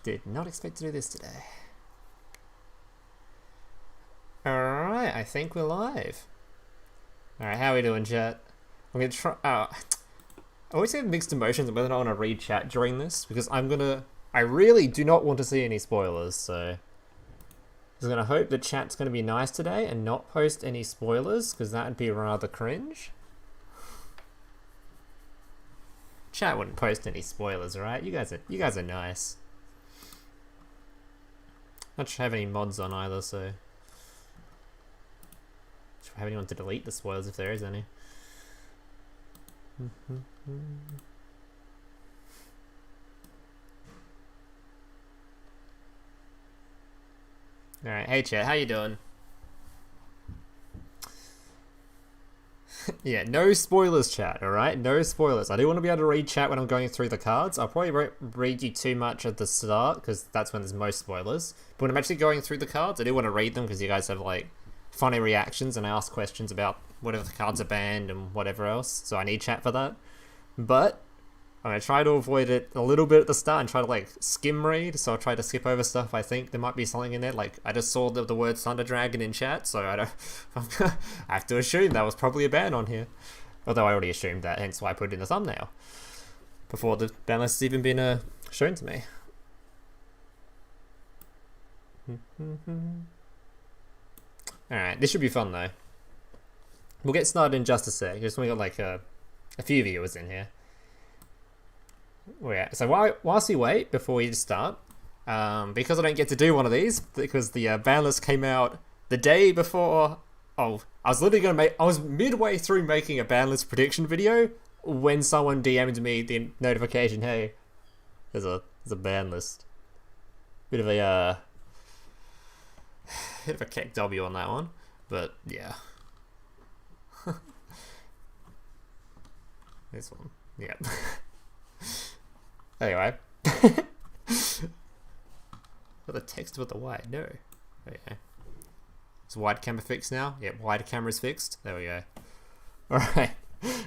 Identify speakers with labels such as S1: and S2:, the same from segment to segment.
S1: Did not expect to do this today. Alright, I think we're live. Alright, how are we doing, chat? I'm gonna try. I always have mixed emotions on whether or not I want to read chat during this, because I really do not want to see any spoilers, so. I'm gonna hope that chat's gonna be nice today and not post any spoilers, because that would be rather cringe. Chat wouldn't post any spoilers, alright? You guys are nice. I don't have any mods on either, so I don't have anyone to delete the spoilers if there is any. Alright, hey chat, how you doing? Yeah, no spoilers chat, alright? No spoilers. I do want to be able to read chat when I'm going through the cards. I probably won't read you too much at the start, because that's when there's most spoilers. But when I'm actually going through the cards, I do want to read them, because you guys have, like, funny reactions, and I ask questions about whatever the cards are banned and whatever else, so I need chat for that. But I'm going to try to avoid it a little bit at the start and try to, like, skim read, so I'll try to skip over stuff I think there might be something in there. Like, I just saw the word Thunder Dragon in chat, so I have to assume that was probably a ban on here. Although I already assumed that, hence why I put it in the thumbnail. Before the ban list has even been shown to me. Alright, this should be fun though. We'll get started in just a sec, just when we got like a few viewers in here. Oh yeah, so whilst we wait before we start, because I don't get to do one of these, because the ban list came out the day before. Oh, I was literally I was midway through making a ban list prediction video when someone DM'd me the notification, hey, there's a ban list. Bit of a keck W on that one, but yeah. This one, yeah. Anyway. Got the text with the wide, no. Okay. Is wide camera fixed now? Yep, wide camera's fixed. There we go. Alright.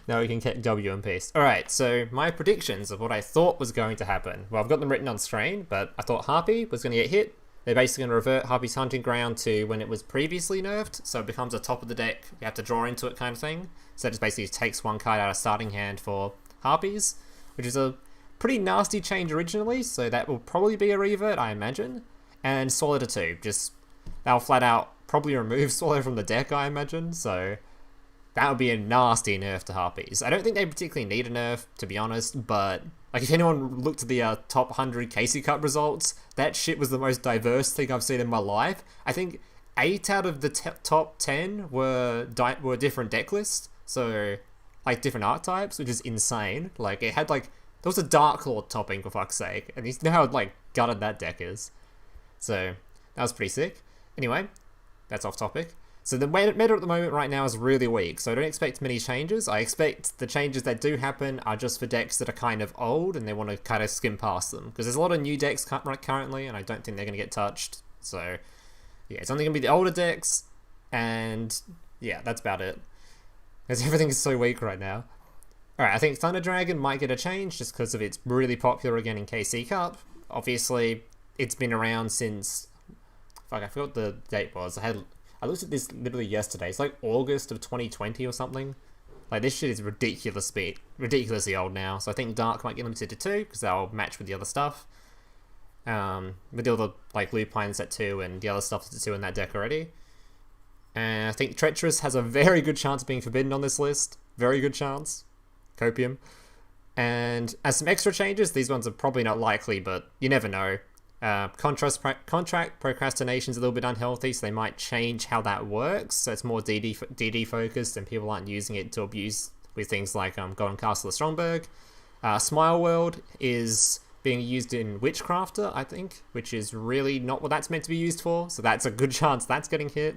S1: Now we can get W and paste. Alright, so my predictions of what I thought was going to happen. Well, I've got them written on screen, but I thought Harpy was going to get hit. They're basically going to revert Harpy's hunting ground to when it was previously nerfed, so it becomes a top of the deck, you have to draw into it kind of thing. So it just basically takes one card out of starting hand for Harpies, which is a pretty nasty change originally, so that will probably be a revert, I imagine. And Swallow to 2, just that'll flat out probably remove Swallow from the deck, I imagine, so that would be a nasty nerf to Harpies. I don't think they particularly need a nerf, to be honest, but like if anyone looked at the top 100 Casey Cup results, that shit was the most diverse thing I've seen in my life. I think 8 out of the top 10 were different deck lists, so like different archetypes, which is insane. Like it had like, there was a Dark Lord topping for fuck's sake, and you know how like gutted that deck is. So that was pretty sick. Anyway, that's off topic. So the meta at the moment right now is really weak, so I don't expect many changes. I expect the changes that do happen are just for decks that are kind of old and they want to kind of skim past them. Because there's a lot of new decks currently, and I don't think they're going to get touched. So yeah, it's only going to be the older decks, and yeah, that's about it. Because everything is so weak right now. Alright, I think Thunder Dragon might get a change just because of it's really popular again in KC Cup. Obviously, it's been around since... Fuck, I forgot what the date was. I looked at this literally yesterday. It's like August of 2020 or something. Like, this shit is ridiculously old now. So I think Dark might get limited to 2, because that'll match with the other stuff. With all the, like, Lupines at 2 and the other stuff that's at 2 in that deck already. And I think Treacherous has a very good chance of being forbidden on this list. Very good chance. Copium. And as some extra changes, these ones are probably not likely, but you never know. Contract procrastination is a little bit unhealthy, so they might change how that works, so it's more DD focused and people aren't using it to abuse with things like Golden Castle of Stromberg. Smile World is being used in Witchcrafter, I think, which is really not what that's meant to be used for, so that's a good chance that's getting hit.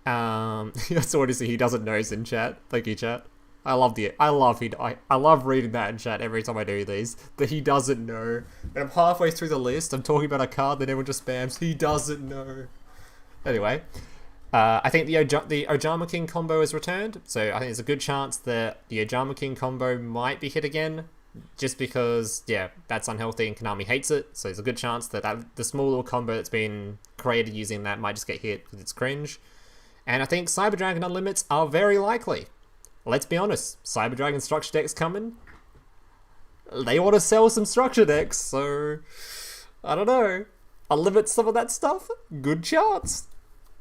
S1: That's what he doesn't know is in chat. Thank you, chat. I love reading that in chat every time I do these. That he doesn't know. And I'm halfway through the list. I'm talking about a card that everyone just spams. He doesn't know. Anyway, I think the Ojama King combo is returned. So I think there's a good chance that the Ojama King combo might be hit again. just because, yeah, that's unhealthy and Konami hates it, so there's a good chance that the small little combo that's been created using that might just get hit because it's cringe. And I think Cyber Dragon Unlimits are very likely. Let's be honest, Cyber Dragon structure decks coming. They want to sell some structure decks, so I don't know. Unlimit some of that stuff? Good chance.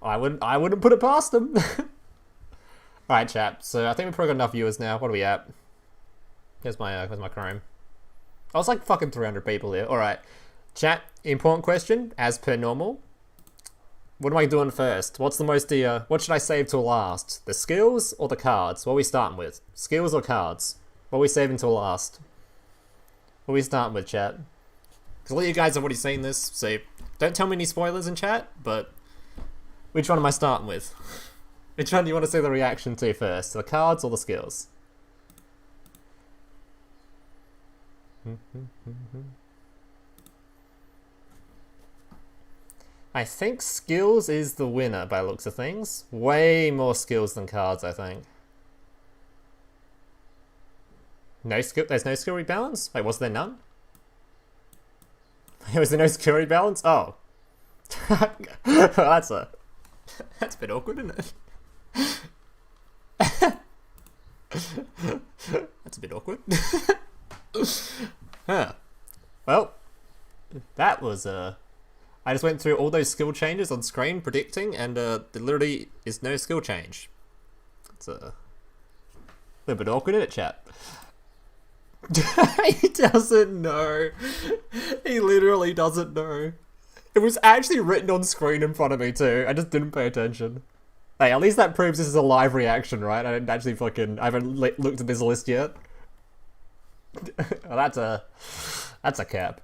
S1: I wouldn't put it past them. Alright, chat. So I think we've probably got enough viewers now. What are we at? Here's my Chrome. I was like fucking 300 people here. Alright. Chat, important question, as per normal. What am I doing first? What's the most, what should I save till last? The skills or the cards? What are we starting with? Skills or cards? What are we saving till last? What are we starting with, chat? Because a lot of you guys have already seen this, so don't tell me any spoilers in chat, but which one am I starting with? Which one do you want to see the reaction to first? The cards or the skills? I think skills is the winner by the looks of things. Way more skills than cards, I think. No skill. There's no skill rebalance? Wait, was there none? Was there no skill rebalance? Oh. That's a bit awkward, isn't it? That's a bit awkward. Huh. Well, that was I just went through all those skill changes on screen predicting, and there literally is no skill change. It's a little bit awkward, isn't it, chat? He doesn't know. He literally doesn't know. It was actually written on screen in front of me too. I just didn't pay attention. Hey, at least that proves this is a live reaction, right? I didn't actually I haven't looked at this list yet. Well, that's a cap.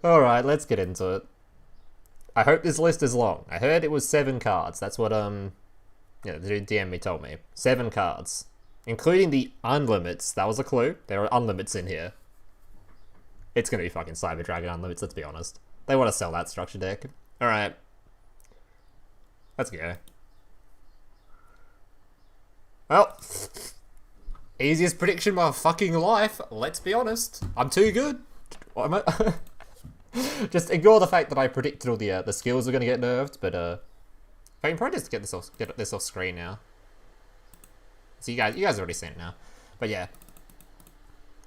S1: Alright, let's get into it. I hope this list is long. I heard it was 7 cards. That's what, the DM me told me. 7 cards. Including the unlimits. That was a clue. There are unlimits in here. It's gonna be fucking Cyber Dragon Unlimits, let's be honest. They want to sell that structure deck. Alright. Let's go. Well, easiest prediction of my fucking life, let's be honest. I'm too good. What am I? Just ignore the fact that I predicted all the skills are gonna get nerfed, but I can probably just get this off screen now. So you guys already seen it now. But yeah.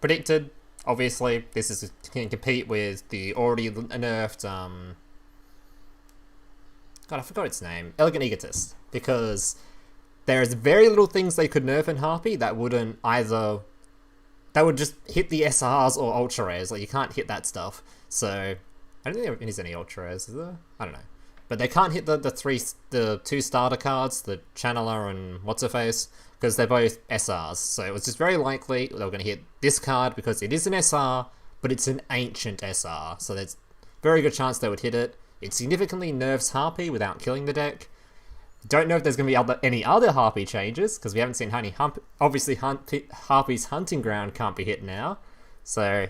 S1: Predicted, obviously, this can compete with the already nerfed God, I forgot its name. Elegant Egotist. Because there's very little things they could nerf in Harpy that wouldn't either... That would just hit the SRs or Ultra Rares. Like, you can't hit that stuff. So, I don't think there is any Ultra Rares, is there? I don't know. But they can't hit the 2 starter cards, the Channeler and What's-Her-Face, because they're both SRs. So it was just very likely they were going to hit this card because it is an SR, but it's an ancient SR. So there's very good chance they would hit it. It significantly nerfs Harpy without killing the deck. Don't know if there's going to be any other Harpy changes, because we haven't seen any. Obviously, Harpy's Hunting Ground can't be hit now. So,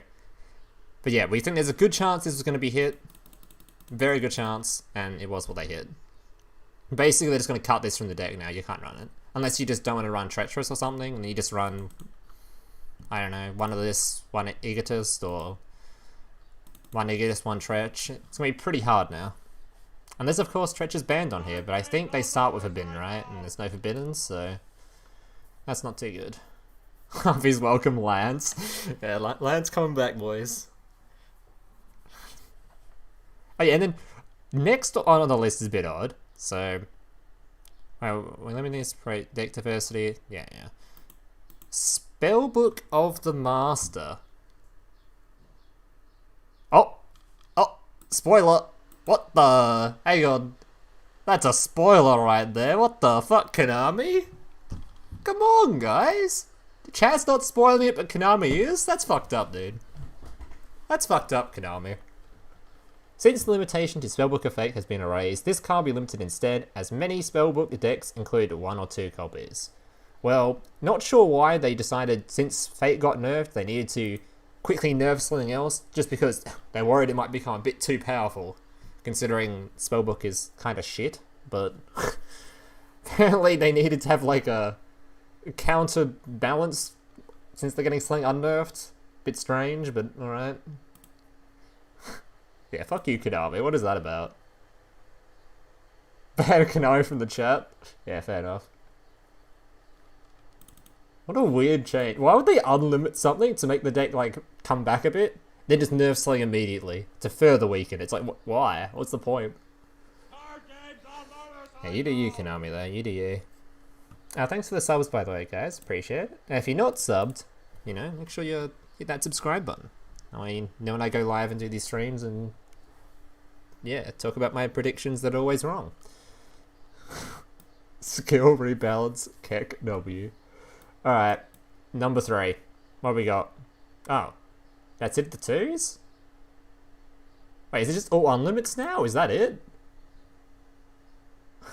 S1: but yeah, we think there's a good chance this was going to be hit. Very good chance, and it was what they hit. Basically, they're just going to cut this from the deck now. You can't run it. Unless you just don't want to run Treacherous or something, and you just run, I don't know, one of this, one Egotist, or one Egotist, one Tretch. It's going to be pretty hard now. Unless, of course, Tretch is banned on here, but I think they start with Forbidden, right? And there's no Forbiddens, so that's not too good. Please welcome Lance. Yeah, Lance coming back, boys. Oh yeah, and then next on the list is a bit odd. So, let me just deck diversity. Yeah. Spellbook of the Master. Oh, spoiler. What the? Hang on. That's a spoiler right there. What the fuck, Konami? Come on, guys. Chat's not spoiling it, but Konami is? That's fucked up, dude. That's fucked up, Konami. Since the limitation to Spellbook effect has been erased, this card will be limited instead, as many Spellbook decks include 1 or 2 copies. Well, not sure why they decided, since Fate got nerfed, they needed to quickly nerf something else, just because they worried it might become a bit too powerful. Considering Spellbook is kind of shit, but apparently they needed to have like a counterbalance since they're getting slightly unnerfed. Bit strange, but alright. Yeah, fuck you, KONAMI. What is that about? Ban KONAMI from the chat? Yeah, fair enough. What a weird change. Why would they unlimit something to make the deck, like, come back a bit? Then just nerf something immediately to further weaken it. It's like, why? What's the point? Yeah, you do you, KONAMI, though. You do you. Thanks for the subs, by the way, guys. Appreciate it. And if you're not subbed, you know, make sure you hit that subscribe button. I mean, you know when I go live and do these streams and, yeah, talk about my predictions that are always wrong. Skill rebalance, Keck W. Alright, number 3. What have we got? Oh, that's it, the 2s? Wait, is it just all unlimits now? Is that it?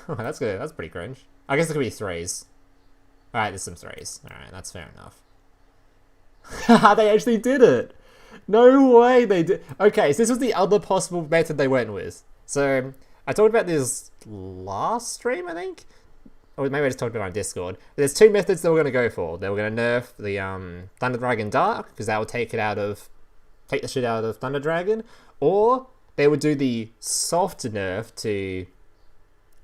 S1: That's good. That's pretty cringe. I guess it could be 3s. Alright, there's some 3s. Alright, that's fair enough. They actually did it! No way they did. Okay, so this was the other possible method they went with. So, I talked about this last stream, I think? Or maybe I just talked about it on Discord. There's 2 methods they were going to go for. They were going to nerf the Thunder Dragon Dark, because that would take the shit out of Thunder Dragon. Or they would do the soft nerf to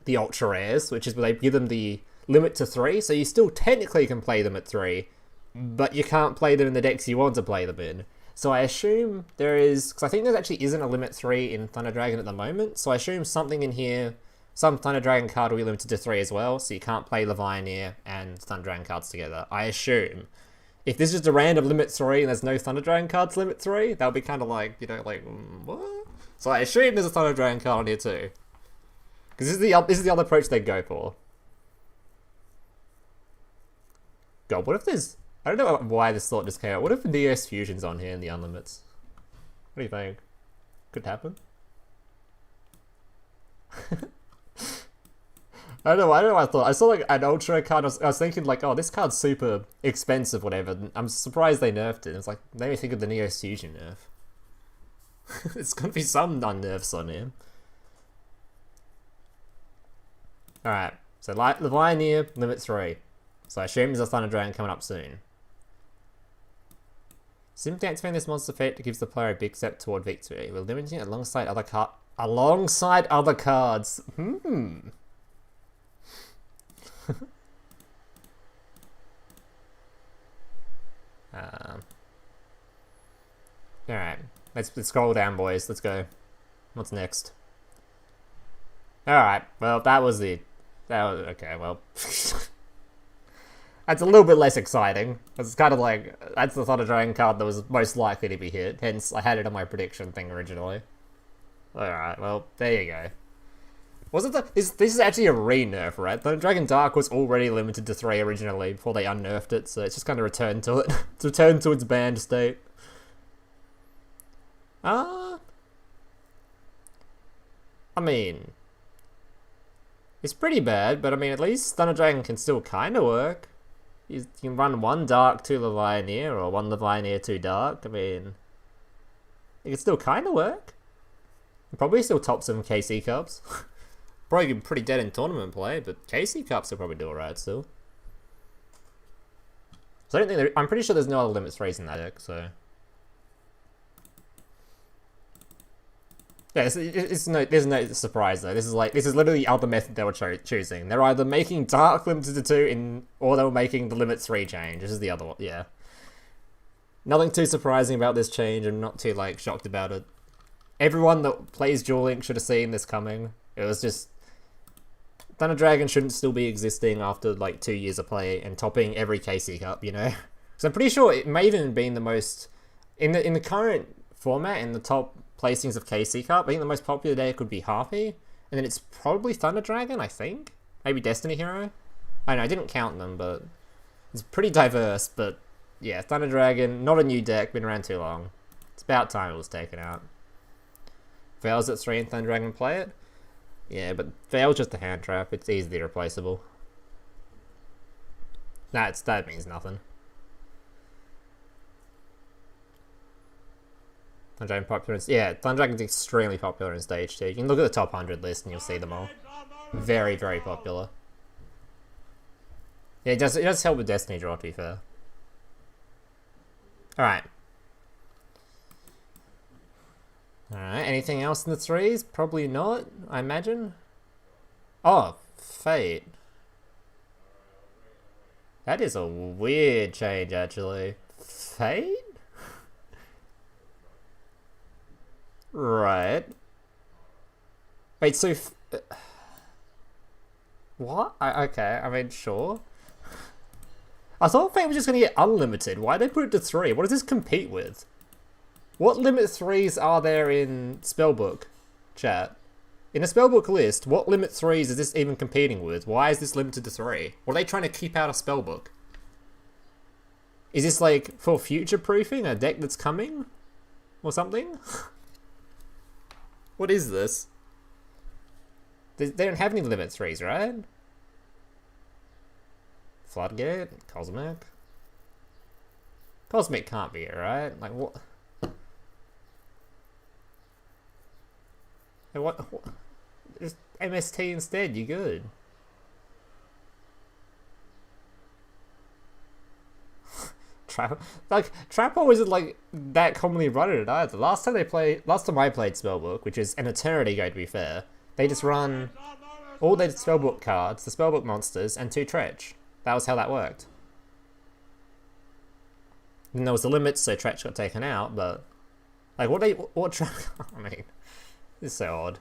S1: the Ultra Rares, which is where they give them the limit to 3, so you still technically can play them at 3, but you can't play them in the decks you want to play them in. So I assume there is, because I think there actually isn't a limit 3 in Thunder Dragon at the moment, so I assume something in here, some Thunder Dragon card will be limited to 3 as well, so you can't play Levianeer and Thunder Dragon cards together. I assume. If this is just a random limit 3 and there's no Thunder Dragon cards limit 3, that would be kind of like, you know, like, what? So I assume there's a Thunder Dragon card on here too. Because this is the other approach they go for. God, what if there's... I don't know why this thought just came out. What if the Neos Fusion's on here in the unlimits? What do you think? Could happen? I don't know what I thought. I saw like an Ultra card. I was thinking like, oh, this card's super expensive, whatever. I'm surprised they nerfed it. It's like, made me think of the Neos Fusion nerf. It's gonna be some unnerfs on him. Alright, so Levianeer, limit 3. So I assume there's a Thunder Dragon coming up soon. Simply activating this monster effect gives the player a big step toward victory. We're limiting it alongside other cards. Alright, let's scroll down, boys. Let's go. What's next? Alright, well, that was okay, well. That's a little bit less exciting. It's kind of like, that's the Thunder Dragon card that was most likely to be hit. Hence, I had it on my prediction thing originally. Alright, well, there you go. Wasn't this is actually a re-nerf, right? Thunder Dragon Dark was already limited to 3 originally before they unnerfed it, so it's just kind of returned to it. It's returned to its banned state. I mean... It's pretty bad, but I mean, at least Thunder Dragon can still kind of work. You can run 1 Dark, 2 Levianeer, or 1 Levianeer, 2 Dark. I mean, it can still kind of work. Probably still top some KC Cups. Probably pretty dead in tournament play, but KC Cups will probably do alright still. So I don't think I'm pretty sure there's no other limits raised in that deck, so... Yeah, there's no surprise though. This is literally the other method they were choosing. They're either making Dark limited to 2 or they were making the limit 3 change. This is the other one, yeah. Nothing too surprising about this change. I'm not too like shocked about it. Everyone that plays Duel Link should have seen this coming. It was just Thunder Dragon shouldn't still be existing after like 2 years of play and topping every KC Cup, you know. So I'm pretty sure it may even been the most in the current format in the top placings of KC Cup. I think the most popular deck could be Harpy, and then it's probably Thunder Dragon, I think. Maybe Destiny Hero. I know I didn't count them, but it's pretty diverse. But yeah, Thunder Dragon, not a new deck, been around too long. It's about time it was taken out. Veil's at 3 and Thunder Dragon play it. Yeah, but Veil's just a hand trap. It's easily replaceable. That means nothing. Thunder Dragon popular yeah, Thunder Dragon's extremely popular in Stage 2. You can look at the top 100 list and you'll see them all. Very, very popular. Yeah, it does help with Destiny draw, to be fair. Alright. Alright, anything else in the threes? Probably not, I imagine. Oh, Fate. That is a weird change, actually. Fate? Right. Wait, so... what? Okay, I mean, sure. I thought Fate was just going to get unlimited. Why did they put it to 3? What does this compete with? What limit 3s are there in Spellbook, chat? In a Spellbook list, what limit 3s is this even competing with? Why is this limited to 3? What are they trying to keep out of Spellbook? Is this like for future-proofing a deck that's coming? Or something? What is this? They don't have any limit 3s, right? Floodgate? Cosmic? Cosmic can't be it, right? Like, what? Like, what? Just MST instead, you good. Trapper isn't like that commonly run it either. Last time I played Spellbook, which is an eternity ago to be fair, they just run all their Spellbook cards, the Spellbook monsters, and 2 Tretch. That was how that worked. Then there was the limits, so Tretch got taken out, but like what Trapper? I mean, this is so odd.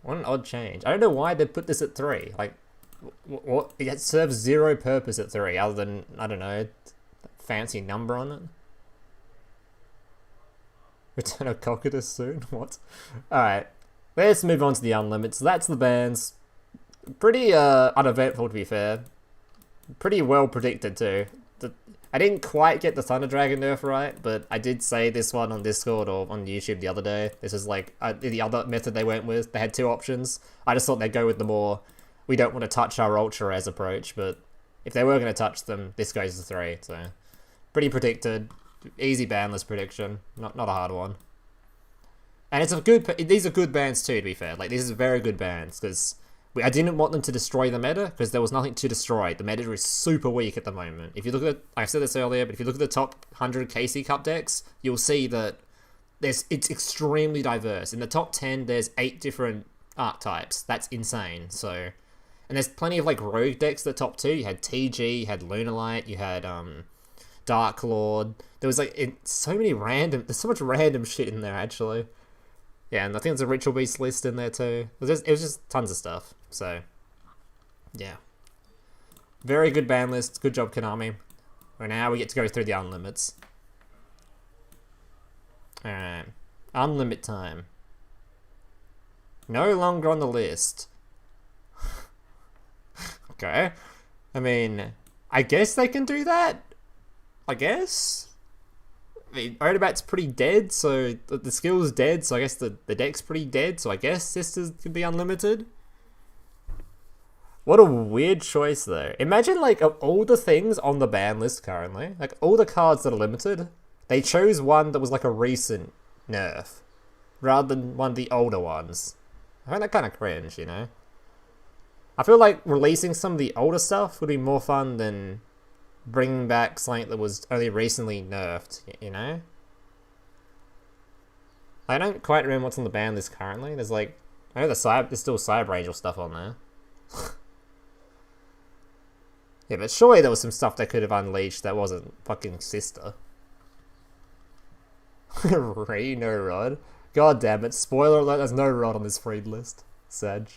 S1: What an odd change. I don't know why they put this at 3. Like, what? It serves 0 purpose at 3, other than, I don't know, fancy number on it. Return of Cocytus soon? What? Alright, let's move on to the unlimits. So that's the bans. Pretty uneventful, to be fair. Pretty well predicted too. I didn't quite get the Thunder Dragon nerf right, but I did say this one on Discord or on YouTube the other day. This is like the other method they went with. They had 2 options. I just thought they'd go with the more, we don't want to touch our Ultra Res approach, but if they were going to touch them, this goes to 3. So pretty predicted. Easy banlist prediction. Not a hard one. And it's a good. These are good bans too, to be fair. Like, these are very good bans, because I didn't want them to destroy the meta, because there was nothing to destroy. The meta is super weak at the moment. If you look at, I said this earlier, but if you look at the top 100 KC Cup decks, you'll see that it's extremely diverse. In the top 10, there's 8 different archetypes. That's insane. So, and there's plenty of like rogue decks. The top 2, you had TG, you had Lunalight, you had Dark Lord. There was like so many random. There's so much random shit in there actually. Yeah, and I think there's a Ritual Beast list in there too. It was just tons of stuff. So, yeah. Very good ban list. Good job, Konami. Well, now we get to go through the unlimits. Alright. Unlimit time. No longer on the list. Okay. I mean, I guess they can do that? I guess? I mean, Odobat's pretty dead, so the skill's dead, so I guess the deck's pretty dead, so I guess Sisters could be unlimited. What a weird choice, though. Imagine, like, of all the things on the ban list currently, like, all the cards that are limited, they chose one that was, like, a recent nerf, rather than one of the older ones. I find that kind of cringe, you know? I feel like releasing some of the older stuff would be more fun than bringing back something that was only recently nerfed, you know? I don't quite remember what's on the ban list currently. There's like, I know there's still Cyber Angel stuff on there. Yeah, but surely there was some stuff they could have unleashed that wasn't fucking Sister. No Rod. God damn it. Spoiler alert, there's no Rod on this freed list. Sag.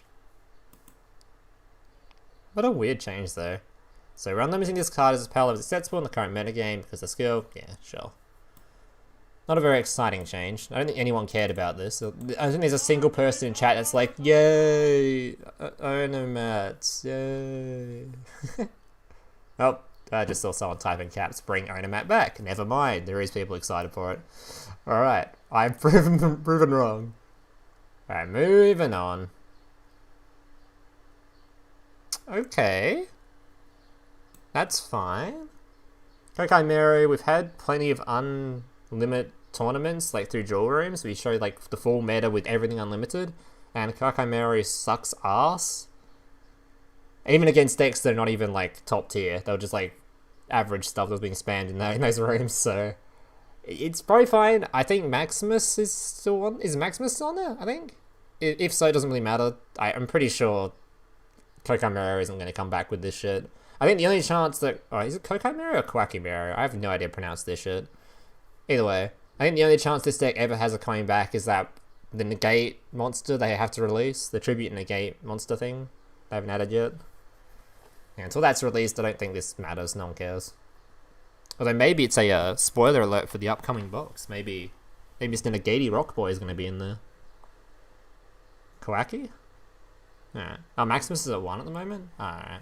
S1: What a weird change though. So we're unlimiting this card as its power level is acceptable in the current metagame because the skill, yeah, sure. Not a very exciting change. I don't think anyone cared about this. I don't think there's a single person in chat that's like, yay, Onomats, yay. Oh, I just saw someone type in caps, bring Onomat back. Never mind, there is people excited for it. Alright, I'm proven wrong. Alright, moving on. Okay. That's fine. Kokai Mary, we've had plenty of unlimited tournaments, like through Duel Rooms. We show like the full meta with everything unlimited. And Kokai Mary sucks ass. Even against decks that are not even like top tier, they were just like average stuff that was being spammed in those rooms. So it's probably fine. I think Maximus is still on. Is Maximus still on there? I think. If so, it doesn't really matter. I'm pretty sure KONAMI isn't going to come back with this shit. I think the only chance that... Oh, is it KONAMI or KWAKIMIRI? I have no idea how to pronounce this shit. Either way, I think the only chance this deck ever has of coming back is that the negate monster they have to release. The tribute negate monster thing. They haven't added yet. Yeah, until that's released, I don't think this matters. No one cares. Although maybe it's a spoiler alert for the upcoming box. Maybe Mr. Negati Rock Boy is going to be in there. Kawaki? Alright. Oh, Maximus is at 1 at the moment? Alright.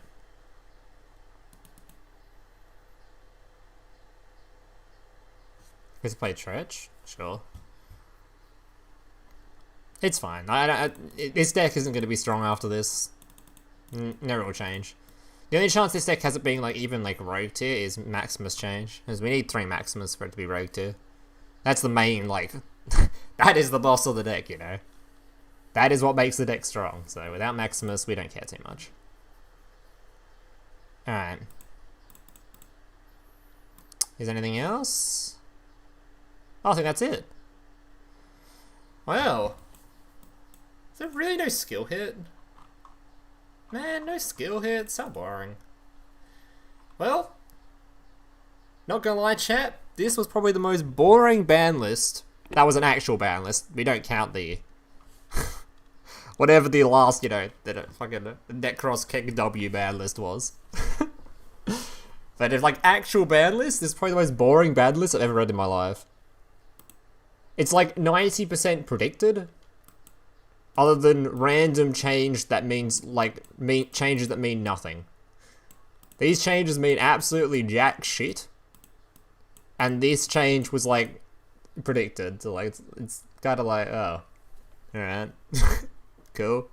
S1: Gets to play Tretch? Sure. It's fine. This deck isn't going to be strong after this. No real change. The only chance this deck has it being like even like rogue tier is Maximus change. Because we need 3 Maximus for it to be rogue tier. That's the main, like... that is the boss of the deck, you know? That is what makes the deck strong. So without Maximus, we don't care too much. Alright. Is there anything else? I think that's it. Well. Is there really no skill hit? Man, no skill hit. So boring. Well. Not gonna lie, chat. This was probably the most boring ban list. That was an actual ban list. We don't count the... whatever the last, you know, that fucking Necros King W ban list was. But if like actual ban list, this is probably the most boring ban list I've ever read in my life. It's like 90% predicted, other than random change that means like changes that mean nothing. These changes mean absolutely jack shit, and this change was like predicted. So like it's kind of like, oh, all right. Cool.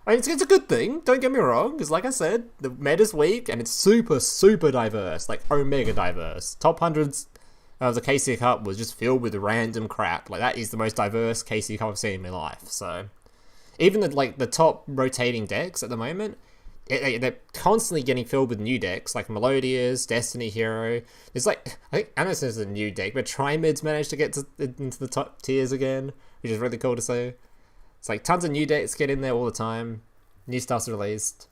S1: I mean, it's a good thing, don't get me wrong, because like I said, the meta's weak, and it's super, super diverse, like omega diverse. Top 100s of the KC Cup was just filled with random crap. Like, that is the most diverse KC Cup I've seen in my life, so... Even the top rotating decks at the moment, they're constantly getting filled with new decks, like Melodious, Destiny Hero. There's like, I don't know if there's a new deck, but Trimid's managed to get into the top tiers again, which is really cool to see. It's like tons of new decks get in there all the time. New stuff's released.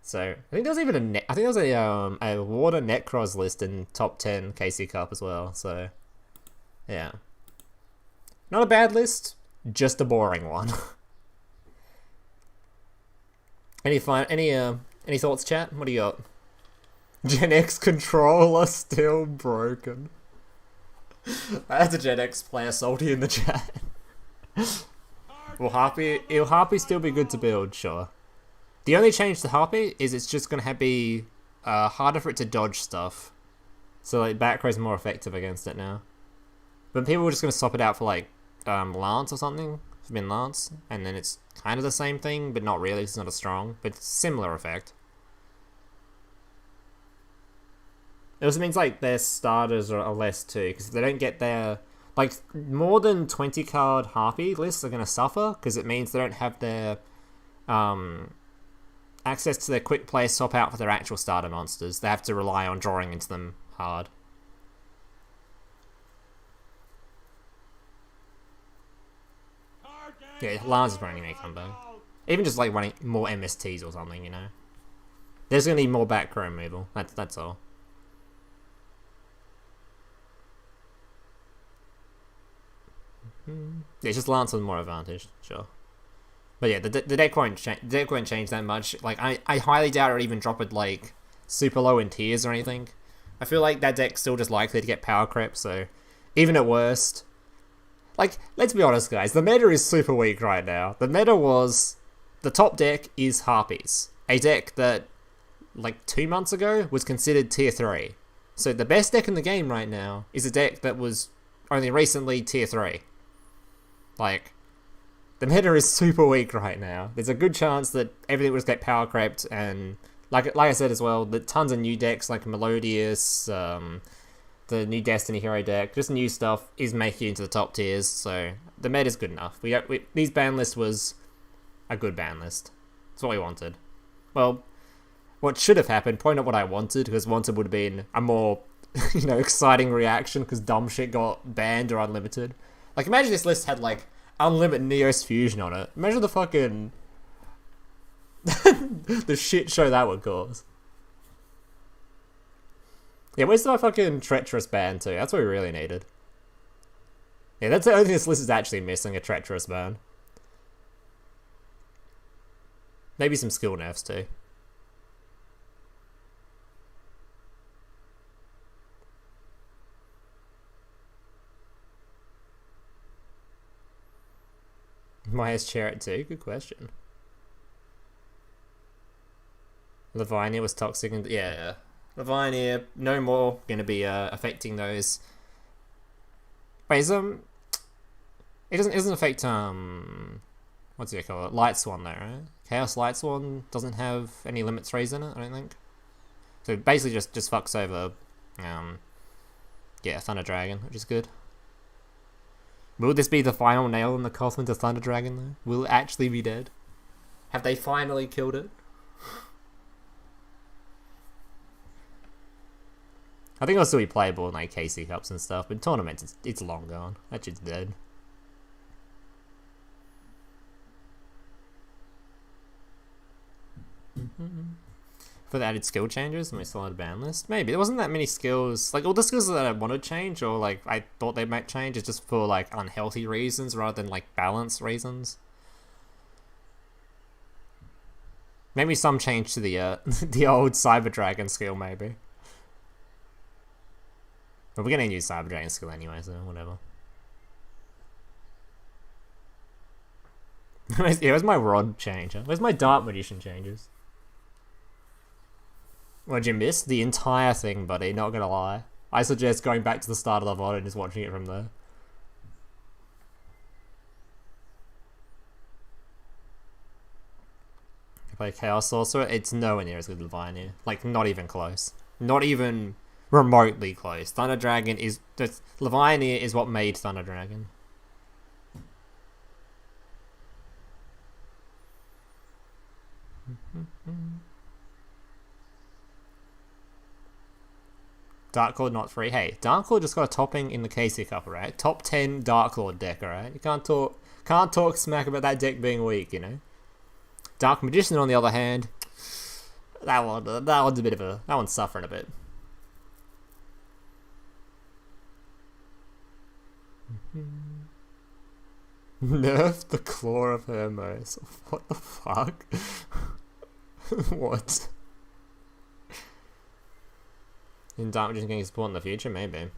S1: So I think there was even a Water Necros list in top 10 KC Cup as well. So yeah, not a bad list, just a boring one. Any thoughts, chat? What do you got? Gen X controller still broken. That's a Gen X player salty in the chat. Will Harpy still be good to build? Sure. The only change to Harpy is it's just going to be harder for it to dodge stuff. So like back row is more effective against it now. But people are just going to swap it out for like Lance or something. Min Lance. And then it's kind of the same thing, but not really. It's not as strong. But it's similar effect. It also means like their starters are less too. Because if they don't get their... Like, more than 20 card Harpy lists are going to suffer, because it means they don't have their access to their quick play swap out for their actual starter monsters. They have to rely on drawing into them hard. Yeah, Lance is running a comeback. Even just like running more MSTs or something, you know. There's going to need more back row removal. That's all. Yeah, it's just Lance with more advantage, sure. But yeah, the deck won't change that much. Like, I highly doubt it even drop it like super low in tiers or anything. I feel like that deck's still just likely to get power creep, so even at worst... Like, let's be honest guys, the meta is super weak right now. The meta was... The top deck is Harpies. A deck that, like 2 months ago, was considered tier 3. So the best deck in the game right now is a deck that was only recently tier 3. Like, the meta is super weak right now. There's a good chance that everything will just get power crept, and like I said as well, that tons of new decks like Melodious, the new Destiny Hero deck, just new stuff is making it into the top tiers. So the meta is good enough. These ban list was a good ban list. That's what we wanted. Well, what should have happened, probably not what I wanted, because wanted would have been a more, exciting reaction because dumb shit got banned or unlimited. Like, imagine this list had, like, unlimited Neos Fusion on it. Imagine the fucking... the shit show that would cause. Yeah, where's the fucking Treacherous ban too? That's what we really needed. Yeah, that's the only thing this list is actually missing, a Treacherous ban. Maybe some skill nerfs too. Myers Chariot too? Good question. Lavinia was toxic and yeah. Lavinia, no more gonna be affecting those. Wait, it doesn't affect what's it called? Light Swan though, right? Chaos Light Swan doesn't have any limits raised in it, I don't think. So it basically just fucks over yeah, Thunder Dragon, which is good. Will this be the final nail in the coffin to Thunder Dragon though? Will it actually be dead? Have they finally killed it? I think it'll still be playable in like KC Cups and stuff, but in tournaments it's long gone. That shit's dead. For the added skill changes, and we still had a ban list. Maybe there wasn't that many skills. Like all the skills that I wanted to change, or like I thought they might change, is just for like unhealthy reasons rather than like balance reasons. Maybe some change to the the old Cyber Dragon skill, maybe. But we're gonna use Cyber Dragon skill anyway, so whatever. Yeah, where's my Rod changer? Where's my Dark Magician changes? What'd you miss? The entire thing, buddy, not gonna lie. I suggest going back to the start of the VOD and just watching it from there. I play Chaos Sorcerer, it's nowhere near as good as Lavinia. Like, not even close. Not even remotely close. Thunder Dragon is... Lavinia is what made Thunder Dragon. Dark Lord not free. Hey, Dark Lord just got a topping in the KC Cup, right? Top 10 Dark Lord deck, alright? You can't talk smack about that deck being weak, you know? Dark Magician, on the other hand, that one's a bit of a... That one's suffering a bit. Nerf the Claw of Hermos. What the fuck? What? In Dark Magician getting support in the future? Maybe.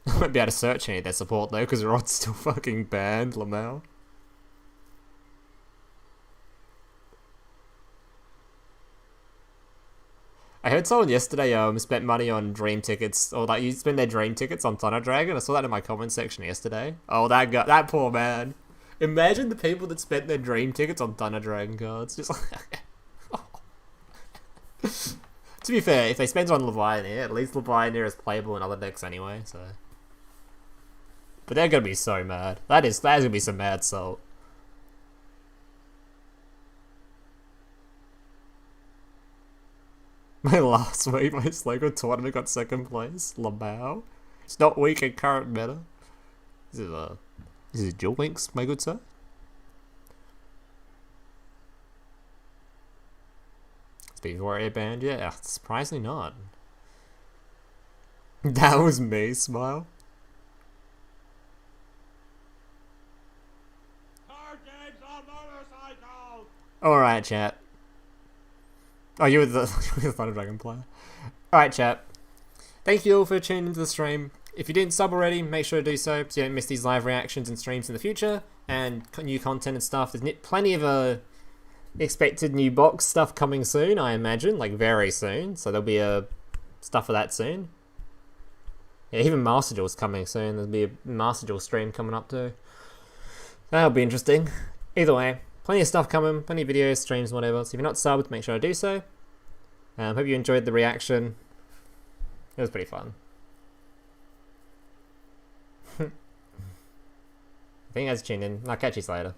S1: I won't be able to search any of their support though, because Rod's still fucking banned, Lamel. I heard someone yesterday spent money on dream tickets, or like you spend their dream tickets on Thunder Dragon. I saw that in my comment section yesterday. Oh, that poor man. Imagine the people that spent their dream tickets on Thunder Dragon cards. Just like... To be fair, if they spend on Lavinia, at least Lavinia is playable in other decks anyway, so... But they're gonna be so mad. That is gonna be some mad salt. My last week, my Sluggo tournament got second place. Lamau. It's not weak in current meta. Is it Duel Links, my good sir? Speed Warrior banned? Yeah, surprisingly not. That was me, smile. Alright, chat. Oh, you were the Thunder Dragon player. Alright, chat. Thank you all for tuning into the stream. If you didn't sub already, make sure to do so you don't miss these live reactions and streams in the future, and new content and stuff. There's plenty of expected new box stuff coming soon, I imagine, like very soon. So there'll be stuff for that soon. Yeah, even Master Duel's coming soon. There'll be a Master Duel stream coming up too. That'll be interesting. Either way, plenty of stuff coming, plenty of videos, streams, whatever. So if you're not subbed, make sure to do so. Hope you enjoyed the reaction. It was pretty fun. I think that's tuned in. I'll catch you later.